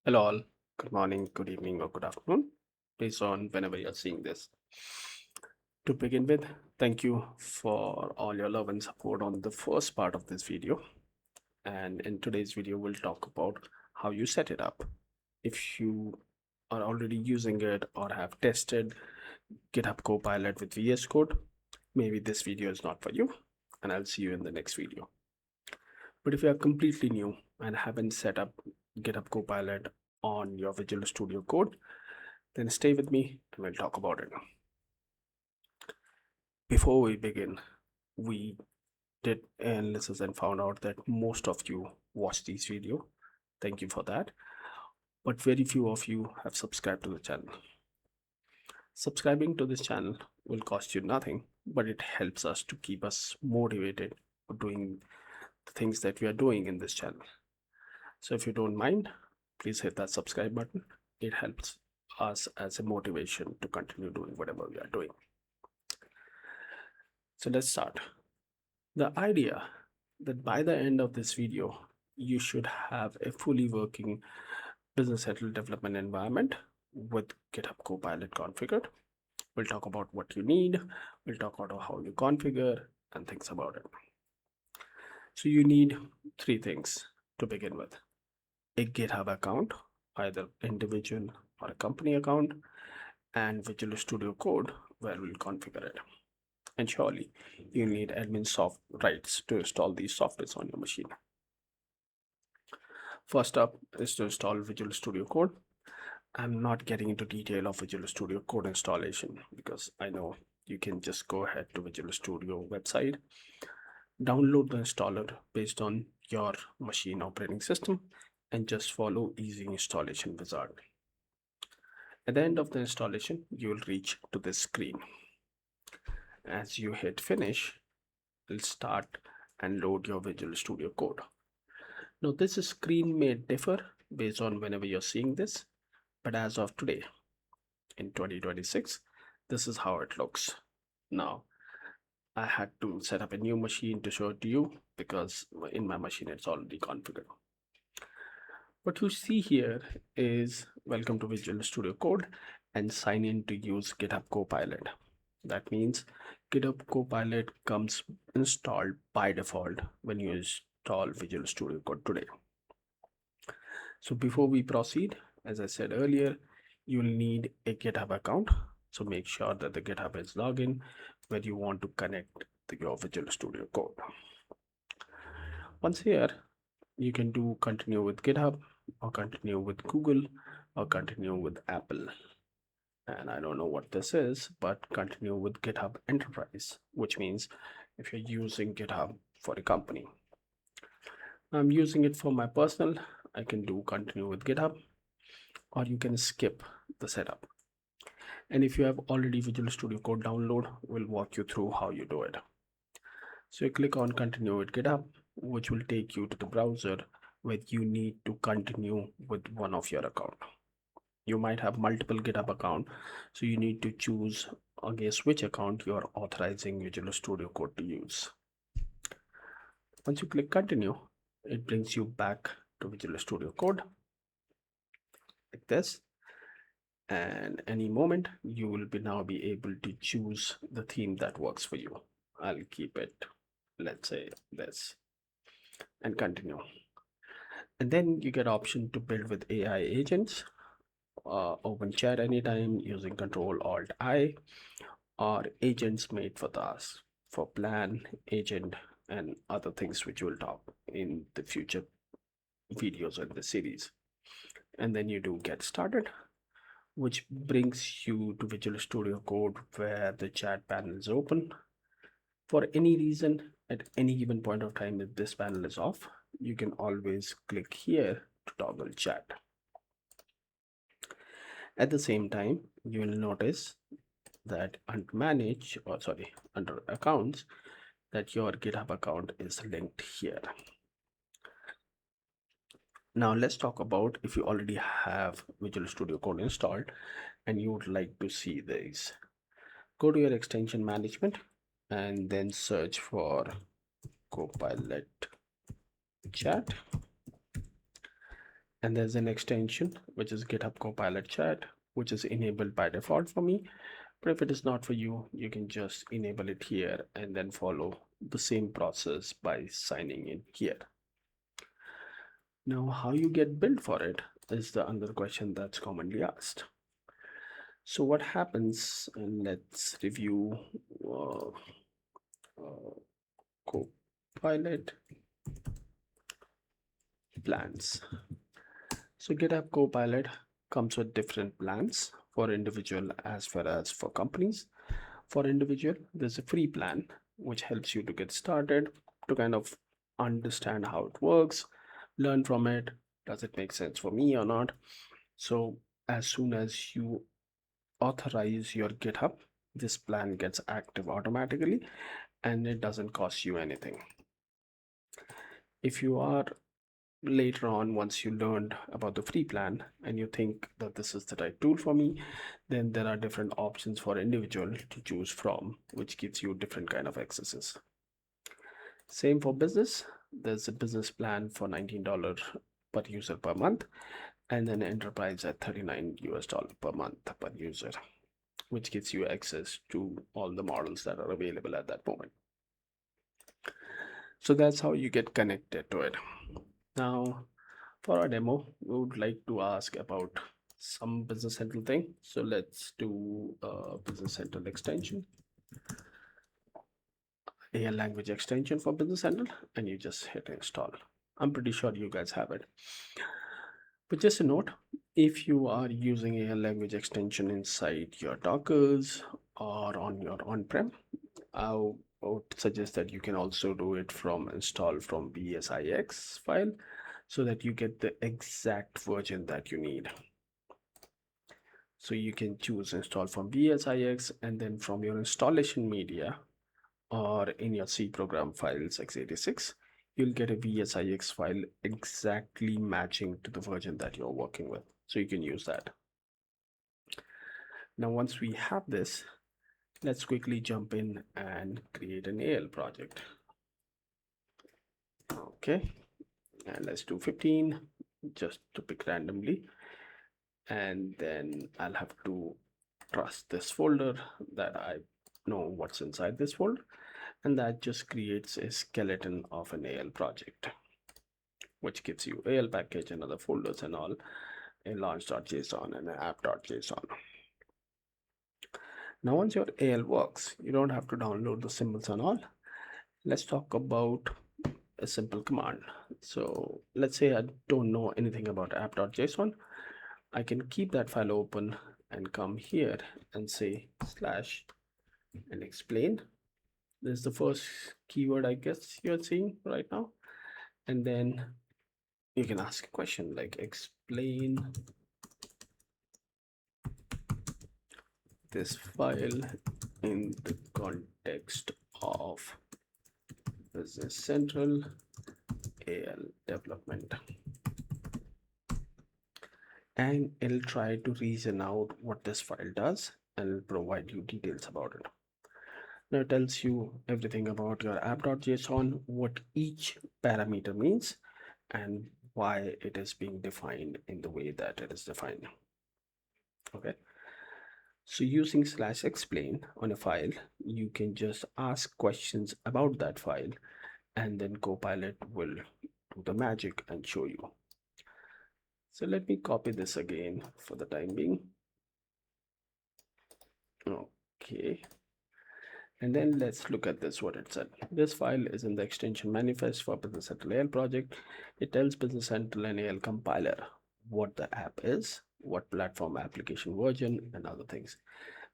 Hello all. Good morning, good evening, or good afternoon, based on whenever you're seeing this. To begin with, thank you for all your love and support on the first part of this video. And in today's video, we'll talk about how you set it up. If you are already using it or have tested GitHub Copilot with VS Code, maybe this video is not for you, and I'll see you in the next video. But if you are completely new and haven't set up GitHub Copilot on your Visual Studio Code, then stay with me and we'll talk about it. Before we begin, we did analysis and found out that most of you watch these videos. Thank you for that. But very few of you have subscribed to the channel. Subscribing to this channel will cost you nothing, but it helps us to keep us motivated doing the things that we are doing in this channel. So if you don't mind, please hit that subscribe button. It helps us as a motivation to continue doing whatever we are doing. So let's start. The idea that by the end of this video, you should have a fully working Business Central development environment with GitHub Copilot configured. We'll talk about what you need. We'll talk about how you configure and things about it. So you need three things to begin with: a GitHub account, either individual or a company account, and Visual Studio Code where we'll configure it. And surely you need admin soft rights to install these softwares on your machine. First up is to install Visual Studio Code. I'm not getting into detail of Visual Studio Code installation because I know you can just go ahead to Visual Studio website, download the installer based on your machine operating system, and just follow easy installation wizard. At the end of the installation, you will reach to this screen. As you hit finish, it'll start and load your Visual Studio Code. Now this screen may differ based on whenever you're seeing this, but as of today in 2026, this is how it looks. Now I had to set up a new machine to show it to you because in my machine it's already configured. What you see here is welcome to Visual Studio Code and sign in to use GitHub Copilot. That means GitHub Copilot comes installed by default when you install Visual Studio Code today. So before we proceed, as I said earlier, you'll need a GitHub account. So make sure that the GitHub is login where you want to connect your Visual Studio Code. Once here, you can do continue with GitHub or continue with Google or continue with Apple. And I don't know what this is, but continue with GitHub Enterprise, which means if you're using GitHub for a company. I'm using it for my personal, I can do continue with GitHub, or you can skip the setup. And if you have already Visual Studio Code download, we'll walk you through how you do it. So you click on continue with GitHub, which will take you to the browser where you need to continue with one of your account. You might have multiple GitHub account, so you need to choose against which account you are authorizing Visual Studio Code to use. Once you click continue, it brings you back to Visual Studio Code like this. And any moment you will now be able to choose the theme that works for you. I'll keep it, let's say this, and continue. And then you get option to build with AI agents, open chat anytime using Control Alt I, or agents made for tasks, for plan, agent, and other things which we'll talk in the future videos in the series. And then you do get started, which brings you to Visual Studio Code where the chat panel is open. For any reason, at any given point of time, if this panel is off, you can always click here to toggle chat. At the same time, you will notice that under accounts, that your GitHub account is linked here. Now let's talk about if you already have Visual Studio Code installed and you would like to see these. Go to your extension management and then search for Copilot chat. And there's an extension, which is GitHub Copilot Chat, which is enabled by default for me. But if it is not for you, you can just enable it here and then follow the same process by signing in here. Now, how you get billed for it is the other question that's commonly asked. So what happens, and let's review Copilot plans. So GitHub Copilot comes with different plans for individual as well as for companies. For individual, there's a free plan which helps you to get started, to kind of understand how it works, learn from it. Does it make sense for me or not? So as soon as you authorize your GitHub, this plan gets active automatically and it doesn't cost you anything. If you are later on, once you learned about the free plan and you think that this is the right tool for me, then there are different options for individual to choose from, which gives you different kind of accesses. Same for business. There's a business plan for $19 per user per month, and then enterprise at $39 per month per user, which gives you access to all the models that are available at that moment. So that's how you get connected to it. Now, for our demo, we would like to ask about some Business Central thing. So let's do a Business Central extension, a language extension for Business Central, and you just hit install. I'm pretty sure you guys have it. But just a note, if you are using a language extension inside your Dockers or on your on-prem, I would suggest that you can also do it from install from BSIX file so that you get the exact version that you need. So you can choose install from BSIX, and then from your installation media or in your C program files x86, you'll get a BSIX file exactly matching to the version that you're working with. So you can use that. Now, once we have this, let's quickly jump in and create an AL project. Okay, and let's do 15 just to pick randomly. And then I'll have to trust this folder that I know what's inside this folder. And that just creates a skeleton of an AL project, which gives you AL package and other folders and all, a launch.json and an app.json. Now, once your AL works, you don't have to download the symbols and all. Let's talk about a simple command. So let's say I don't know anything about app.json. I can keep that file open and come here and say slash and explain. This is the first keyword I guess you're seeing right now. And then you can ask a question like explain this file in the context of Business Central AL development. And it'll try to reason out what this file does and it'll provide you details about it. Now it tells you everything about your app.json, what each parameter means, and why it is being defined in the way that it is defined. Okay. So using slash explain on a file, you can just ask questions about that file, and then Copilot will do the magic and show you. So let me copy this again for the time being. Okay. And then let's look at this, what it said. This file is in the extension manifest for Business Central AL project. It tells Business Central and AL compiler what the app is, what platform application version, and other things.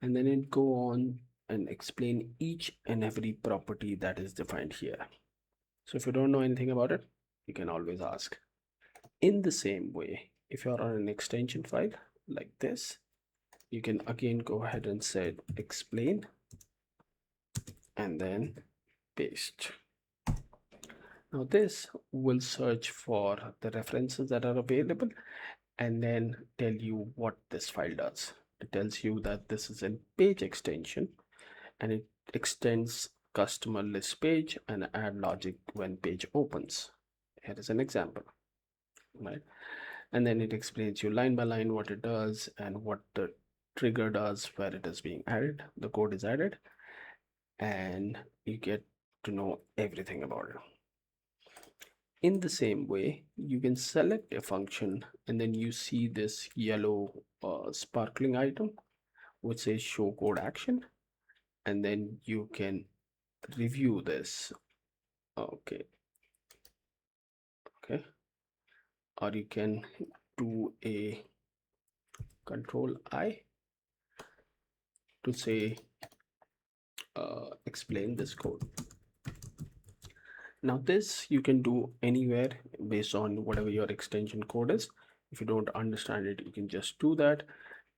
And then it go on and explain each and every property that is defined here. So if you don't know anything about it, you can always ask. In the same way, if you're on an extension file like this, you can again go ahead and say explain and then paste. Now this will search for the references that are available and then tell you what this file does. It tells you that this is a page extension and it extends customer list page and add logic when page opens. Here is an example, right? and then it explains you line by line what it does and what the trigger does, where it is being added, the code is added, and you get to know everything about it. In the same way, you can select a function and then you see this yellow sparkling item which says show code action, and then you can review this. Okay, or you can do a control I to say explain this code. Now this you can do anywhere based on whatever your extension code is. If you don't understand it, you can just do that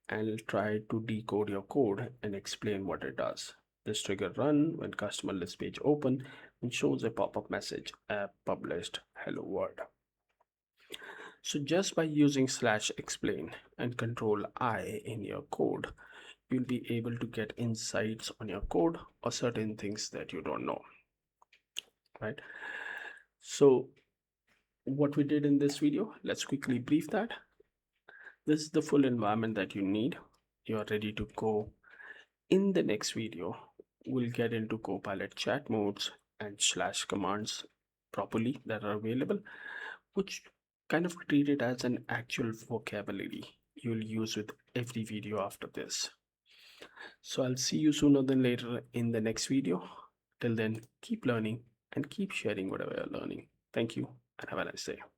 and try to decode your code and explain what it does. This trigger run when customer list page open and shows a pop-up message, app published, hello world. So just by using /explain and control I in your code, you'll be able to get insights on your code or certain things that you don't know, right? So what we did in this video, let's quickly brief that. This is the full environment that you need. You're ready to go. In the next video, we'll get into Copilot chat modes and / commands properly that are available, which kind of treat it as an actual vocabulary you'll use with every video after this. So I'll see you sooner than later in the next video. Till then, keep learning and keep sharing whatever you're learning. Thank you and have a nice day.